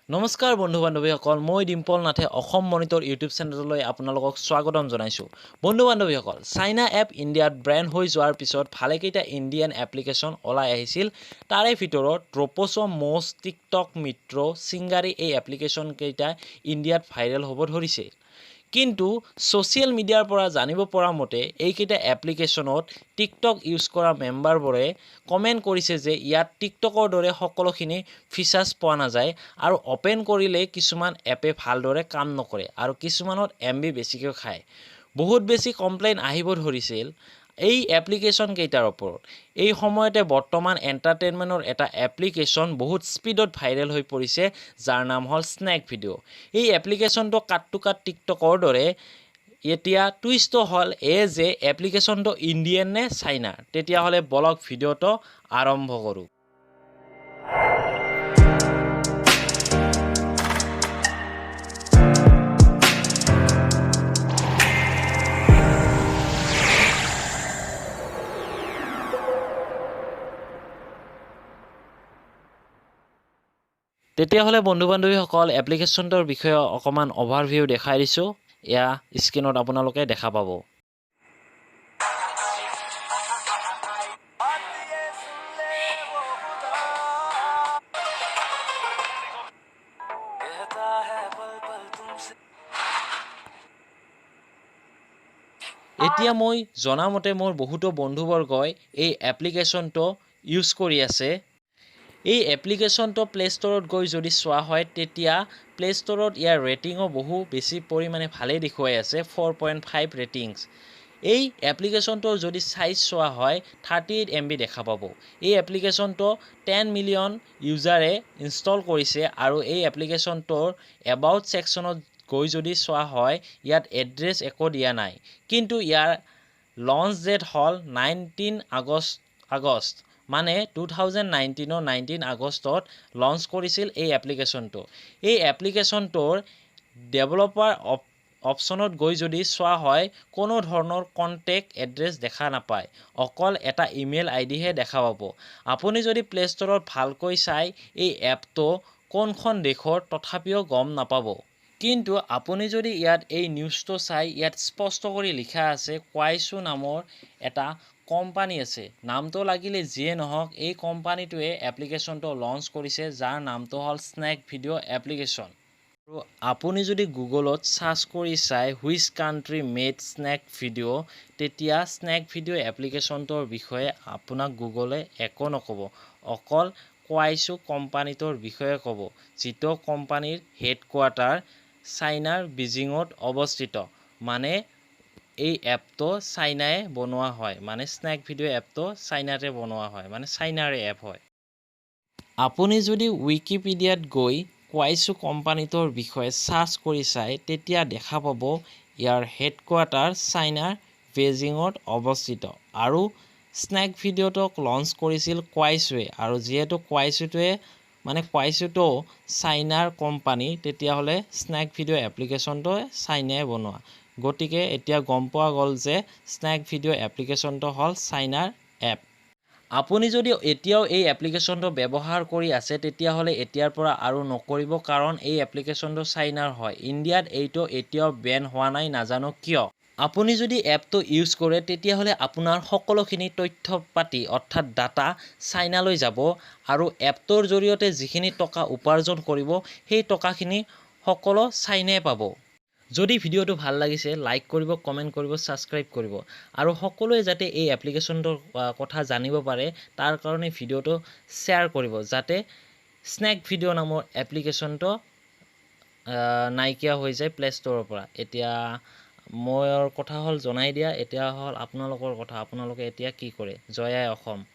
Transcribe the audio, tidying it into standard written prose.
নমস্কাৰ বন্ধু বান্ধৱীসকল মই ডিম্পল নাথে অসম মনিটৰ ইউটিউব চেনেললৈ আপোনালোকক স্বাগতম জনাইছোঁ বন্ধু বান্ধৱীসকল চাইনা এপ ইণ্ডিয়াত ব্ৰেণ্ড হৈ যোৱাৰ পিছত ভালেকেইটা ইণ্ডিয়ান এপ্লিকেশ্যন ওলাই আহিছিল তাৰে ভিতৰত ড্ৰপছ ম'ষ্ট টিকটক মিত্ৰ চিংগাৰী এই এপ্লিকেশ্যন কেইটা ইণ্ডিয়াত ভাইৰেল হ'ব ধৰিছে কিন্তু সোশ্যাল মিডিয়াৰ পৰা জানিব পৰা মতে এইকেইটা এপ্লিকেশ্যনত টিকটক ইউজ কৰা মেম্বাৰবোৰে কমেণ্ট কৰিছে যে ইয়াত টিকটকৰ দৰে সকলোখিনি ফিচাৰ্ছ পোৱা নাযায় আৰু অপেন কৰিলে কিছুমান এপে ভালদৰে কাম নকৰে আৰু কিছুমানত এমবি বেছিকৈ খায় বহুত বেছি কমপ্লেইন আহিব ধৰিছিল এই এপ্লিকেশ্যন কেইটাৰ ওপৰত এই সময়তে বৰ্তমান এণ্টাৰটেইনমেণ্টৰ এটা এপ্লিকেশ্যন বহুত স্পীডত ভাইৰেল হৈ পৰিছে যাৰ নাম হ'ল স্নেক ভিডিঅ' এই এপ্লিকেশ্যনটো কাট টিকটকৰ দৰে এতিয়া টুইষ্ট হ'ল যে এপ্লিকেশ্যনটো ইণ্ডিয়ান নে চাইনাৰ তেতিয়াহ'লে বলক ভিডিঅ'টো আৰম্ভ কৰোঁ তেতিয়াহ'লে বন্ধু বান্ধৱীসকল এপ্লিকেশ্যনটোৰ বিষয়ে অকণমান অভাৰভিউ দেখাই দিছোঁ এয়া স্ক্ৰীনত আপোনালোকে দেখা পাব এতিয়া মই জনামতে মোৰ বহুতো বন্ধুবৰ্গই এই এপ্লিকেশ্যনটো ইউজ কৰি আছে এই এপ্লিকেশ্যনটো প্লে ষ্টৰত গৈ যদি চোৱা হয় তেতিয়া প্লে ষ্টৰত ইয়াৰ ৰেটিঙো বহু বেছি পৰিমাণে ভালেই দেখুৱাই আছে 4.5 ৰেটিংছ এই এপ্লিকেশ্যনটোৰ যদি চাইজ চোৱা হয় 38 MB দেখা পাব এই এপ্লিকেশ্যনটো 10 মিলিয়ন ইউজাৰে ইনষ্টল কৰিছে আৰু এই এপ্লিকেশ্যনটোৰ এবাউট ছেকশ্যনত গৈ যদি চোৱা হয় ইয়াত এড্ৰেছ একো দিয়া নাই কিন্তু ইয়াৰ লঞ্চ ডেট হ'ল 19 আগষ্ট মানে 2019 19 আগষ্টত লঞ্চ কৰিছিল এই এপ্লিকেশ্যনটো এই এপ্লিকেশ্যনটোৰ ডেভেলপাৰ অপশ্যনত গৈ যদি চোৱা হয় কোনো ধৰণৰ কণ্টেক্ট এড্ৰেছ দেখা নাপায় অকল এটা ইমেইল আইডিহে দেখা পাব আপুনি যদি প্লে ষ্টৰত ভালকৈ চাই এই এপটো কোনখন দেশৰ তথাপিও গম নাপাব কিন্তু আপুনি যদি ইয়াত এই নিউজটো চাই ইয়াত স্পষ্ট কৰি লিখা আছে কোৱাইছো নামৰ এটা কোম্পানী আছে নামটো লাগিলে যিয়ে নহওক এই কোম্পানীটোৱে এপ্লিকেশ্যনটো লঞ্চ কৰিছে যাৰ নামটো হ'ল স্নেক ভিডিঅ' এপ্লিকেশ্যন আৰু আপুনি যদি গুগলত সাৰ্চ কৰি চাই which country made snack video' তেতিয়া স্নেক ভিডিঅ' এপ্লিকেশ্যনটোৰ বিষয়ে আপোনাক গুগলে একো নক'ব অকল কোৱাইছো কোম্পানীটোৰ বিষয়ে ক'ব যিটো কোম্পানীৰ হেডকোৱাৰ্টাৰ চাইনাৰ বেজিঙত অৱস্থিত মানে এই এপটো চাইনাই বনোৱা হয় মানে স্নেক ভিডিঅ' এপটো চাইনাতে বনোৱা হয় মানে চাইনাৰে এপ হয় আপুনি যদি উইকিপিডিয়াত গৈ কোৱাইছো কোম্পানীটোৰ বিষয়ে সাৰ্চ কৰি চাই তেতিয়া দেখা পাব ইয়াৰ হেডকোৱাৰ্টাৰ চাইনাৰ বেজিঙত অৱস্থিত আৰু স্নেক ভিডিঅ'টোক লঞ্চ কৰিছিল কোৱাইছোৱে আৰু যিহেতু কোৱাইছোটো চাইনাৰ কোম্পানী তেতিয়াহ'লে স্নেক ভিডিঅ' এপ্লিকেশ্যনটো চাইনাই বনোৱা গতিকে এতিয়া গম পোৱা গ'ল যে স্নেক ভিডিঅ' এপ্লিকেশ্যনটো হ'ল চাইনাৰ এপ আপুনি যদি এতিয়াও এই এপ্লিকেশ্যনটো ব্যৱহাৰ কৰি আছে তেতিয়াহ'লে এতিয়াৰ পৰা আৰু নকৰিব কাৰণ এই এপ্লিকেশ্যনটো চাইনাৰ হয় ইণ্ডিয়াত এইটো এতিয়াও বেন হোৱা নাই নাজানো কিয় আপুনি যদি এপটো ইউজ কৰে তেতিয়াহ'লে আপোনাৰ সকলোখিনি তথ্য পাতি অৰ্থাৎ ডাটা চাইনালৈ যাব আৰু এপটোৰ জৰিয়তে যিখিনি টকা উপাৰ্জন কৰিব সেই টকাখিনি সকলো চাইনাই পাব যদি ভিডিঅ'টো ভাল লাগিছে লাইক কৰিব কমেণ্ট কৰিব ছাবস্ক্ৰাইব কৰিব আৰু সকলোৱে যাতে এই এপ্লিকেশ্যনটোৰ কথা জানিব পাৰে তাৰ কাৰণে ভিডিঅ'টো শ্বেয়াৰ কৰিব যাতে স্নেক ভিডিঅ' নামৰ এপ্লিকেশ্যনটো নাইকিয়া হৈ যায় প্লে ষ্টৰৰ পৰা এতিয়া মোৰ কথা হ'ল জনাই দিয়া এতিয়া হ'ল আপোনালোকৰ কথা আপোনালোকে এতিয়া কি কৰে জয় আই অসম